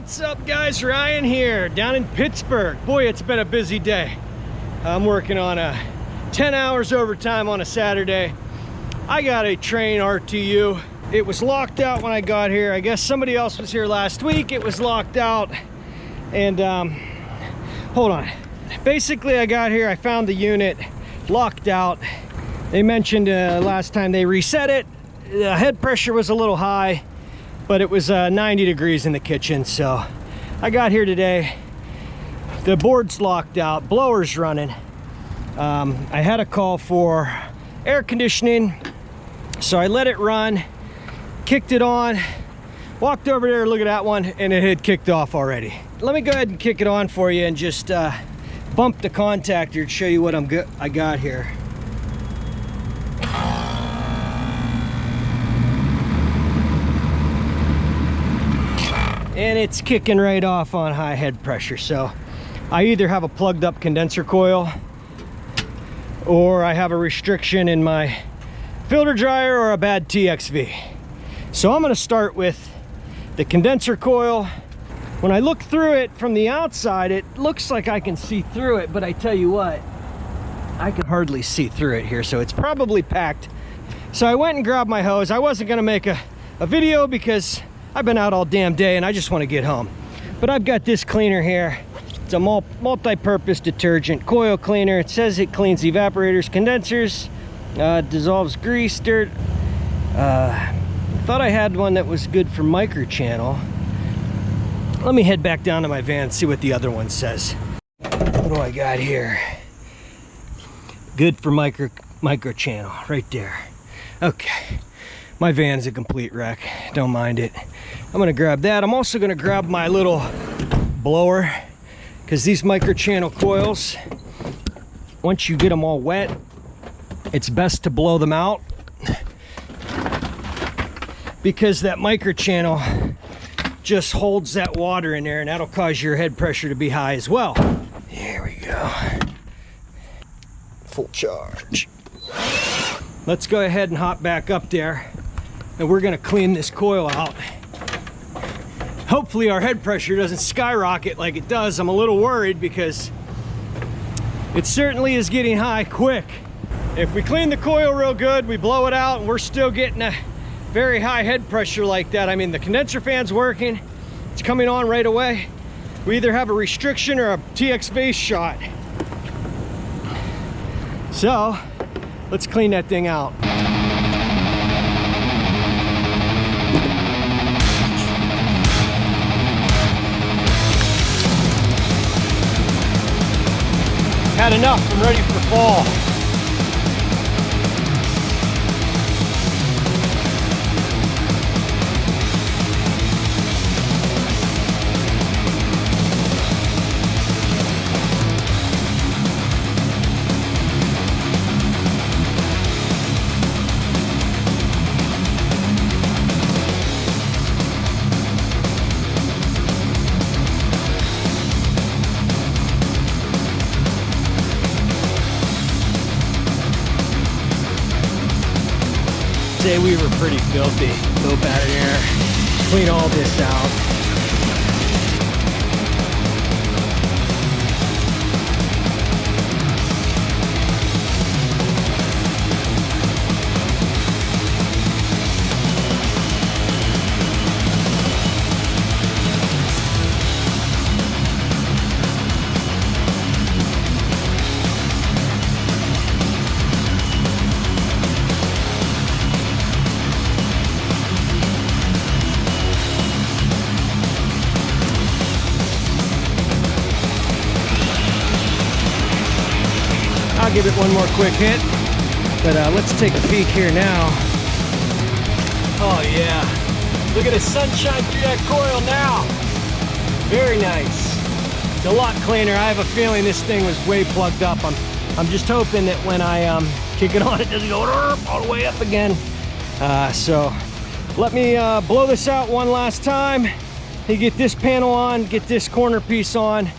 What's up, guys? Ryan here, down in Pittsburgh. Boy, it's been a busy day. I'm working on 10 hours overtime on a Saturday. I got a Trane RTU. It was locked out when I got here. I guess somebody else was here last week. It was locked out. And hold on. Basically, I got here, I found the unit locked out. They mentioned last time they reset it, the head pressure was a little high, but it was 90 degrees in the kitchen. So I got here today, the board's locked out, blower's running. I had a call for air conditioning, so I let it run, kicked it on, walked over there, look at that one, and it had kicked off already. Let me go ahead and kick it on for you and just bump the contactor to show you what I got here. And it's kicking right off on high head pressure. So I either have a plugged up condenser coil or I have a restriction in my filter dryer or a bad TXV. So I'm going to start with the condenser coil. When I look through it from the outside, it looks like I can see through it, but I tell you what, I can hardly see through it here, so it's probably packed. So I went and grabbed my hose. I wasn't going to make a video because I've been out all damn day and I just want to get home. But I've got this cleaner here. It's a multi-purpose detergent coil cleaner. It says it cleans evaporators, condensers, dissolves grease, dirt. Thought I had one that was good for microchannel. Let me head back down to my van and see what the other one says. What do I got here? Good for microchannel, right there. Okay, my van's a complete wreck. Don't mind it. I'm gonna grab that. I'm also gonna grab my little blower, because these microchannel coils, once you get them all wet, it's best to blow them out, because that microchannel just holds that water in there and that'll cause your head pressure to be high as well. Here we go. Full charge. Let's go ahead and hop back up there and we're gonna clean this coil out. Hopefully our head pressure doesn't skyrocket like it does. I'm a little worried because it certainly is getting high quick. If we clean the coil real good, we blow it out and we're still getting a very high head pressure like that. I mean, the condenser fan's working, it's coming on right away. We either have a restriction or a TXV shot. So let's clean that thing out. Had enough, I'm ready for fall. Say we were pretty filthy. Go out of there, clean all this out. I'll give it one more quick hit, but let's take a peek here now. Oh yeah, look at the sunshine through that coil now. Very nice. It's a lot cleaner. I have a feeling this thing was way plugged up. I'm just hoping that when I kick it on, it doesn't go all the way up again. So let me blow this out one last time. You get this panel on, get this corner piece on,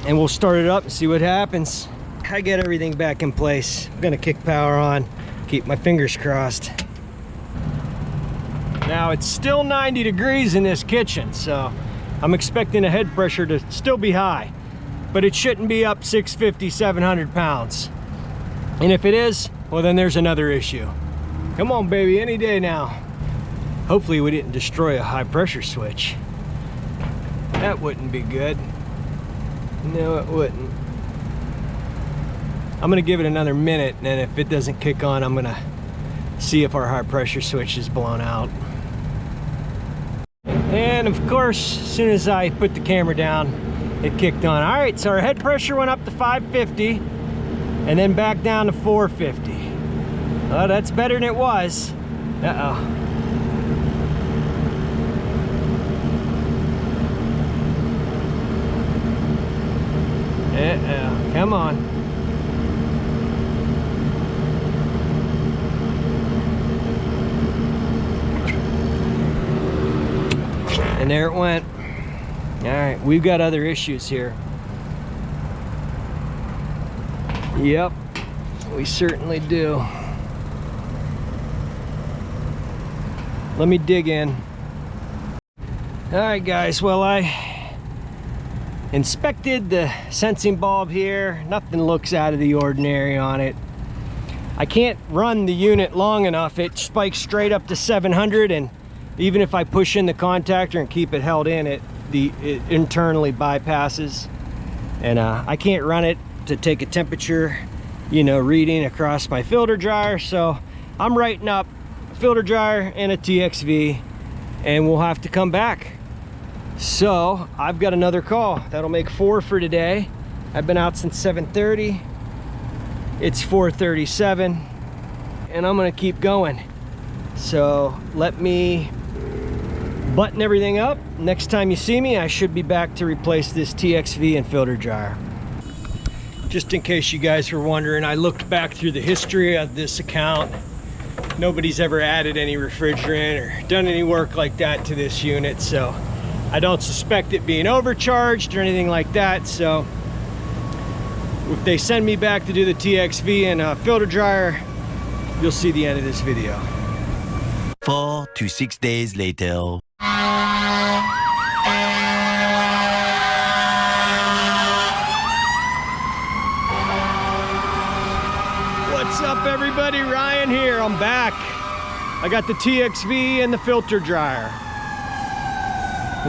and we'll start it up and see what happens. I get everything back in place. I'm gonna kick power on, keep my fingers crossed. Now it's still 90 degrees in this kitchen, so I'm expecting the head pressure to still be high, but it shouldn't be up 650, 700 pounds. And if it is, well, then there's another issue. Come on, baby, any day now. Hopefully we didn't destroy a high pressure switch. That wouldn't be good. No, it wouldn't. I'm gonna give it another minute, and then if it doesn't kick on, I'm gonna see if our high pressure switch is blown out. And of course, as soon as I put the camera down, it kicked on. All right, so our head pressure went up to 550 and then back down to 450. Oh, that's better than it was. Uh-oh. Uh-oh, come on. And there it went. All right, we've got other issues here. Yep, we certainly do. Let me dig in. All right, guys, well, I inspected the sensing bulb here. Nothing looks out of the ordinary on it. I can't run the unit long enough. It spikes straight up to 700, and even if I push in the contactor and keep it held in, it internally bypasses. And I can't run it to take a temperature, you know, reading across my filter dryer. So I'm writing up a filter dryer and a TXV, and we'll have to come back. So I've got another call. That'll make 4 for today. I've been out since 7:30. It's 4:37, and I'm gonna keep going. So let me button everything up. Next time you see me, I should be back to replace this TXV and filter dryer. Just in case you guys were wondering, I looked back through the history of this account. Nobody's ever added any refrigerant or done any work like that to this unit, so I don't suspect it being overcharged or anything like that. So if they send me back to do the TXV and filter dryer, you'll see the end of this video. 4 to 6 days later. What's up, everybody? Ryan here. I'm back. I got the TXV and the filter dryer.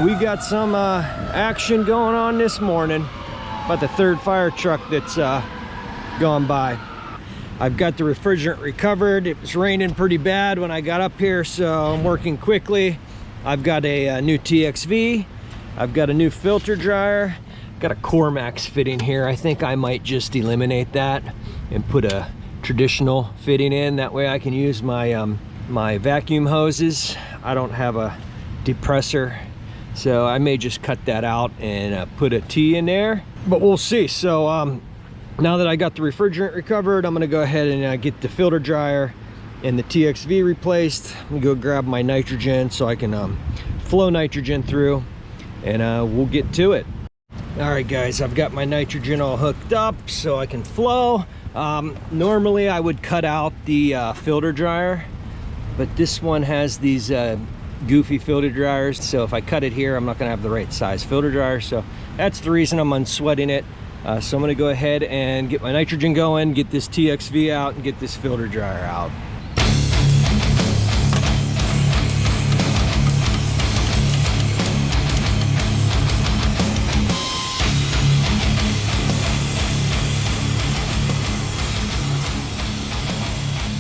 We got some action going on this morning. About the third fire truck that's gone by. I've got the refrigerant recovered. It was raining pretty bad when I got up here, so I'm working quickly. I've got a new TXV. I've got a new filter dryer. Got a Cormax fitting here. I think I might just eliminate that and put a traditional fitting in. That way I can use my my vacuum hoses. I don't have a depressor, so I may just cut that out and put a T in there, but we'll see. So now that I got the refrigerant recovered, I'm gonna go ahead and get the filter dryer and the TXV replaced. I'm gonna go grab my nitrogen so I can flow nitrogen through, and we'll get to it. All right, guys, I've got my nitrogen all hooked up so I can flow. Normally I would cut out the filter dryer, but this one has these goofy filter dryers, so if I cut it here, I'm not gonna have the right size filter dryer, so that's the reason I'm unsweating it. So I'm gonna go ahead and get my nitrogen going, get this TXV out, and get this filter dryer out.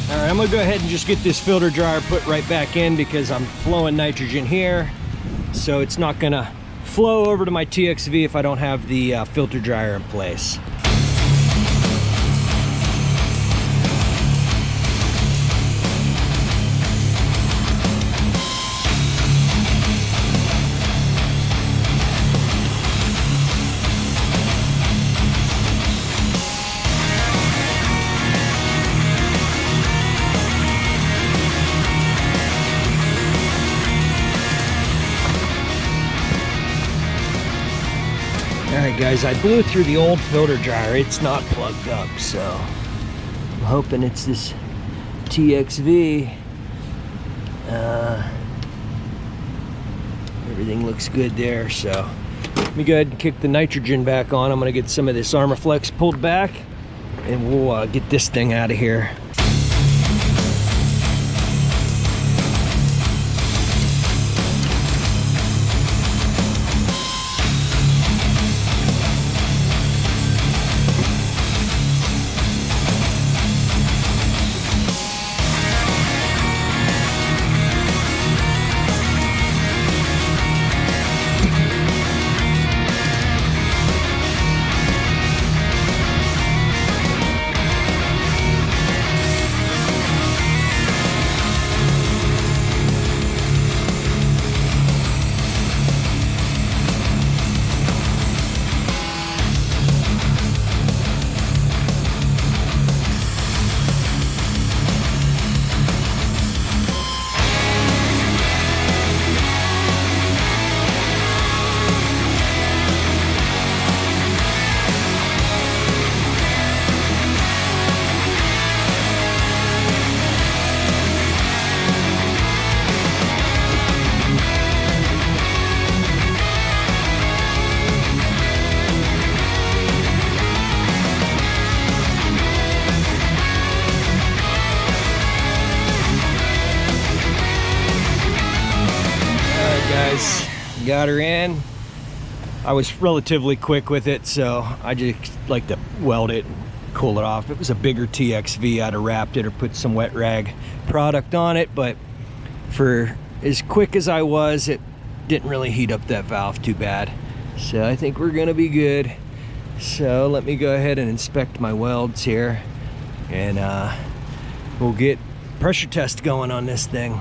All right, I'm gonna go ahead and just get this filter dryer put right back in because I'm flowing nitrogen here, so it's not gonna flow over to my TXV if I don't have the filter dryer in place. Alright guys, I blew through the old filter dryer. It's not plugged up, so I'm hoping it's this TXV. It Everything looks good there, so let me go ahead and kick the nitrogen back on. I'm gonna get some of this Armaflex pulled back, and we'll get this thing out of here. Got her in. I was relatively quick with it, so I just like to weld it and cool it off. If it was a bigger TXV, I'd have wrapped it or put some wet rag product on it, but for as quick as I was, it didn't really heat up that valve too bad. So I think we're gonna be good. So let me go ahead and inspect my welds here, and we'll get pressure test going on this thing.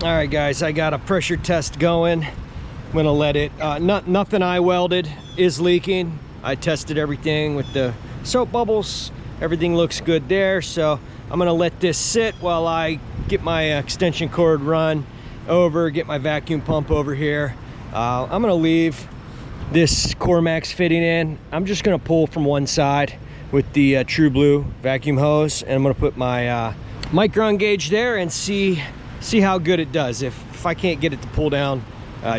All right, guys, I got a pressure test going. I'm gonna let it, nothing I welded is leaking. I tested everything with the soap bubbles. Everything looks good there. So I'm gonna let this sit while I get my extension cord run over, get my vacuum pump over here. I'm gonna leave this Cormax fitting in. I'm just gonna pull from one side with the True Blue vacuum hose, and I'm gonna put my micron gauge there and see how good it does. If I can't get it to pull down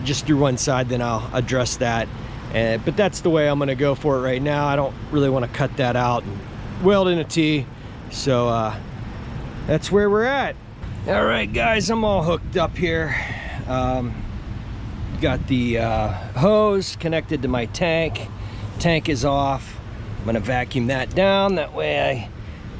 just through one side, then I'll address that. But that's the way I'm gonna go for it right now. I don't really want to cut that out and weld in a T. So that's where we're at. All right, guys, I'm all hooked up here. Got the hose connected to my tank. Tank is off. I'm gonna vacuum that down. That way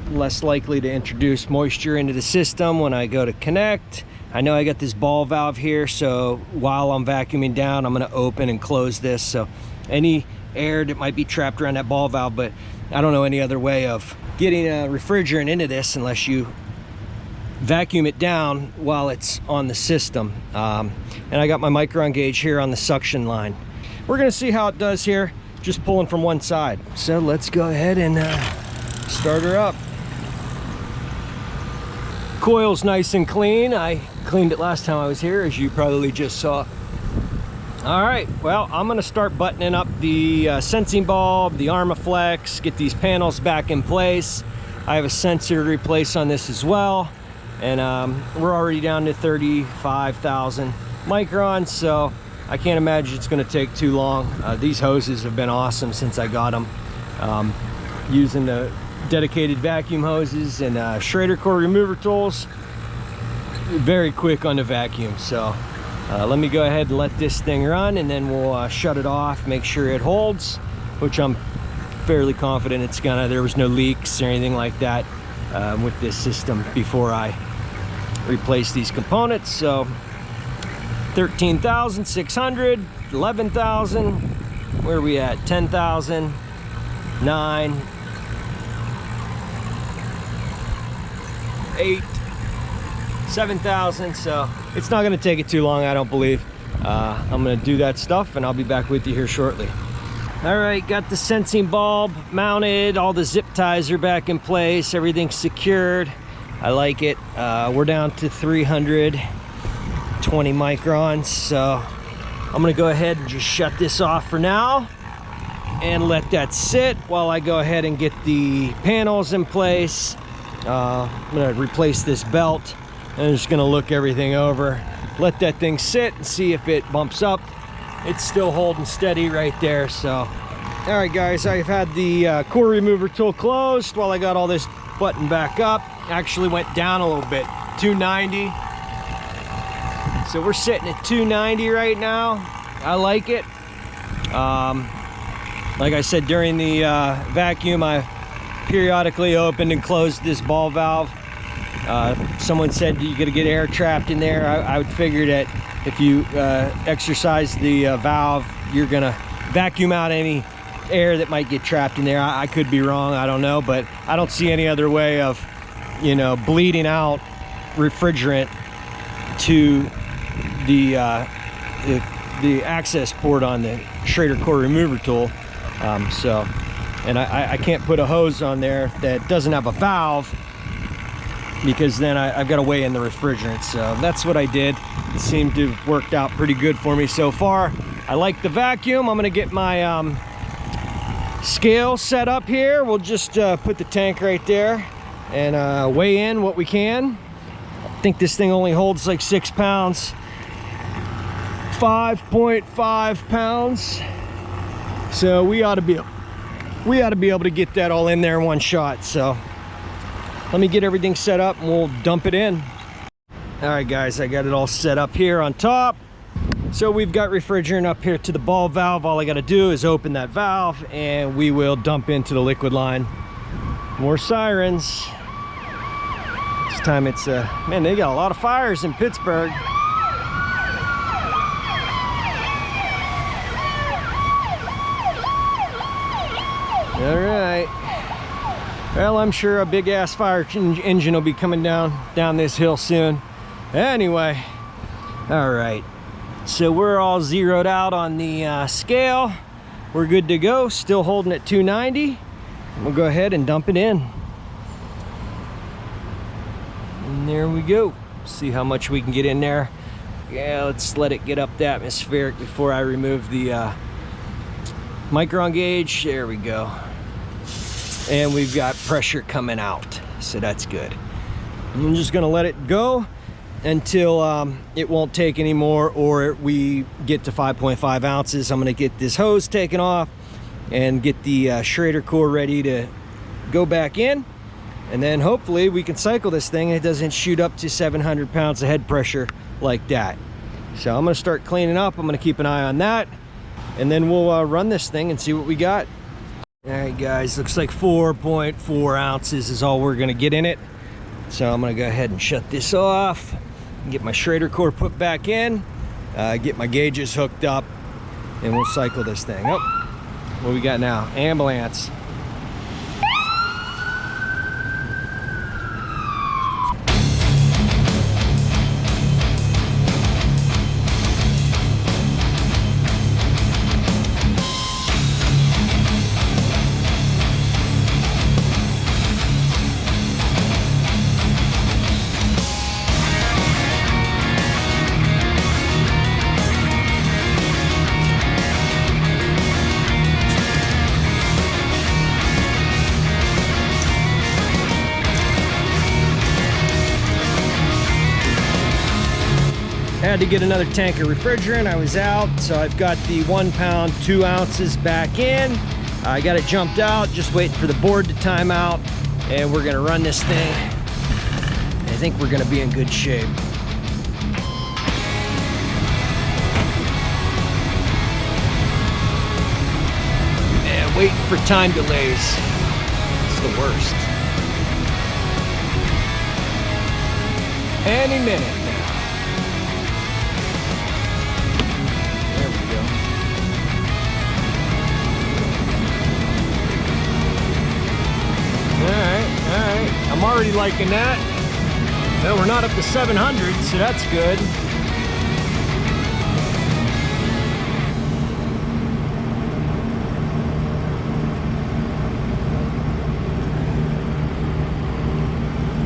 I'm less likely to introduce moisture into the system when I go to connect. I know I got this ball valve here, so while I'm vacuuming down, I'm gonna open and close this. So any air that might be trapped around that ball valve, but I don't know any other way of getting a refrigerant into this unless you vacuum it down while it's on the system. And I got my micron gauge here on the suction line. We're gonna see how it does here, just pulling from one side. So let's go ahead and start her up. Coil's nice and clean. I cleaned it last time I was here, as you probably just saw. All right, well, I'm gonna start buttoning up the sensing bulb, the Armaflex, get these panels back in place. I have a sensor to replace on this as well. And we're already down to 35,000 microns, so I can't imagine it's gonna take too long. These hoses have been awesome since I got them. Using the dedicated vacuum hoses and Schrader core remover tools, very quick on the vacuum. So let me go ahead and let this thing run, and then we'll shut it off, make sure it holds, which I'm fairly confident it's gonna. There was no leaks or anything like that with this system before I replace these components. So 13,600, 11,000, where are we at? 10,000, 9, 8, 7,000. So it's not going to take it too long, I don't believe. I'm going to do that stuff, and I'll be back with you here shortly. All right, got the sensing bulb mounted, all the zip ties are back in place, everything's secured. I like it. We're down to 320 microns, so I'm gonna go ahead and just shut this off for now and let that sit while I go ahead and get the panels in place. I'm gonna replace this belt, and I'm just gonna look everything over, let that thing sit and see if it bumps up. It's still holding steady right there. So all right guys, I've had the core remover tool closed while I got all this button back up. Actually went down a little bit, 290. So we're sitting at 290 right now. I like it. Like I said, during the vacuum, I periodically opened and closed this ball valve. Someone said you gotta get air trapped in there. I would figure that if you exercise the valve, you're gonna vacuum out any air that might get trapped in there. I could be wrong, I don't know, but I don't see any other way of, you know, bleeding out refrigerant to the access port on the Schrader core remover tool. And I can't put a hose on there that doesn't have a valve, because then I've got to weigh in the refrigerant. So that's what I did. It seemed to have worked out pretty good for me so far. I like the vacuum. I'm gonna get my scale set up here. We'll just put the tank right there and weigh in what we can. I think this thing only holds like 6 pounds. 5.5 pounds. So we ought to be able to get that all in there in one shot. So let me get everything set up and we'll dump it in. All right guys, I got it all set up here on top. So we've got refrigerant up here to the ball valve. All I got to do is open that valve and we will dump into the liquid line. More sirens. This time it's man, they got a lot of fires in Pittsburgh. All right. Well, I'm sure a big ass fire engine will be coming down this hill soon. Anyway, all right. So we're all zeroed out on the scale. We're good to go. Still holding at 290. We'll go ahead and dump it in. And there we go. See how much we can get in there. Yeah, let's let it get up to atmospheric before I remove the micron gauge. There we go. And we've got pressure coming out, so that's good. I'm just gonna let it go until it won't take anymore, or we get to 5.5 ounces. I'm gonna get this hose taken off and get the Schrader core ready to go back in, and then hopefully we can cycle this thing and it doesn't shoot up to 700 pounds of head pressure like that. So I'm gonna start cleaning up. I'm gonna keep an eye on that, and then we'll run this thing and see what we got. All right guys, looks like 4.4 ounces is all we're gonna get in it. So I'm gonna go ahead and shut this off, get my Schrader core put back in, get my gauges hooked up, and we'll cycle this thing. Oh, what we got now? Ambulance. Had to get another tank of refrigerant. I was out, so I've got the 1 pound 2 ounces back in. I got it jumped out, just waiting for the board to time out, and we're gonna run this thing. I think we're gonna be in good shape. And waiting for time delays. It's the worst. Any minute. I'm already liking that. No, we're not up to 700, so that's good.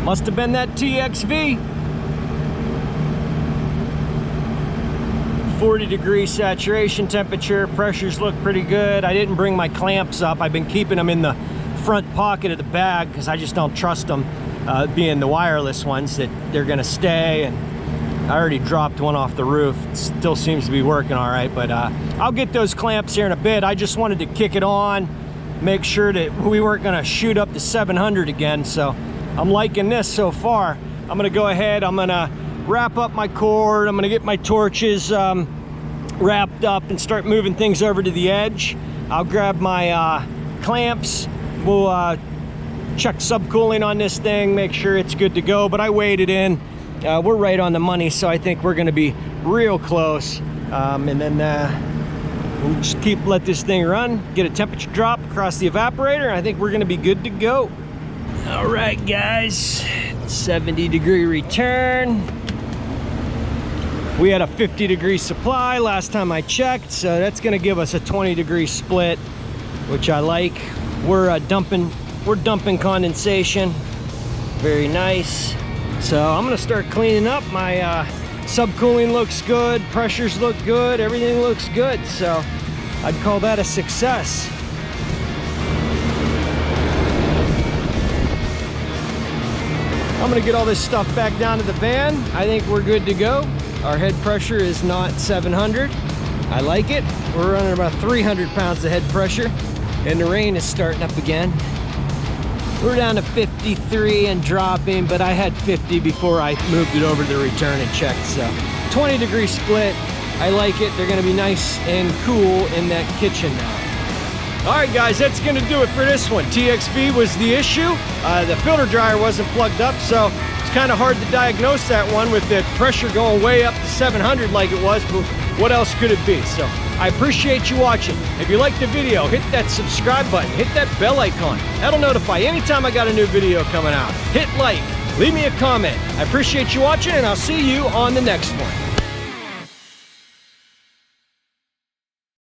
Must have been that TXV. 40-degree saturation temperature. Pressures look pretty good. I didn't bring my clamps up. I've been keeping them in the front pocket of the bag because I just don't trust them, being the wireless ones, that they're gonna stay. And I already dropped one off the roof. It still seems to be working all right, but I'll get those clamps here in a bit. I just wanted to kick it on, make sure that we weren't gonna shoot up to 700 again. So I'm liking this so far. I'm gonna go ahead, I'm gonna wrap up my cord, I'm gonna get my torches wrapped up and start moving things over to the edge. I'll grab my clamps, we'll check subcooling on this thing, make sure it's good to go, but I weighed it in. We're right on the money, so I think we're gonna be real close. And then we'll just let this thing run, get a temperature drop across the evaporator, and I think we're gonna be good to go. All right, guys, 70-degree return. We had a 50-degree supply last time I checked, so that's gonna give us a 20-degree split, which I like. We're dumping condensation. Very nice. So I'm gonna start cleaning up. My subcooling looks good, pressures look good, everything looks good. So I'd call that a success. I'm gonna get all this stuff back down to the van. I think we're good to go. Our head pressure is not 700. I like it. We're running about 300 pounds of head pressure, and the rain is starting up again. We're down to 53 and dropping, but I had 50 before I moved it over to the return and checked. So 20-degree split. I like it. They're gonna be nice and cool in that kitchen now. All right, guys, that's gonna do it for this one. TXV was the issue. The filter dryer wasn't plugged up, so it's kind of hard to diagnose that one with the pressure going way up to 700 like it was, but what else could it be? So I appreciate you watching. If you liked the video, hit that subscribe button, hit that bell icon. That'll notify anytime I got a new video coming out. Hit like, leave me a comment. I appreciate you watching, and I'll see you on the next one.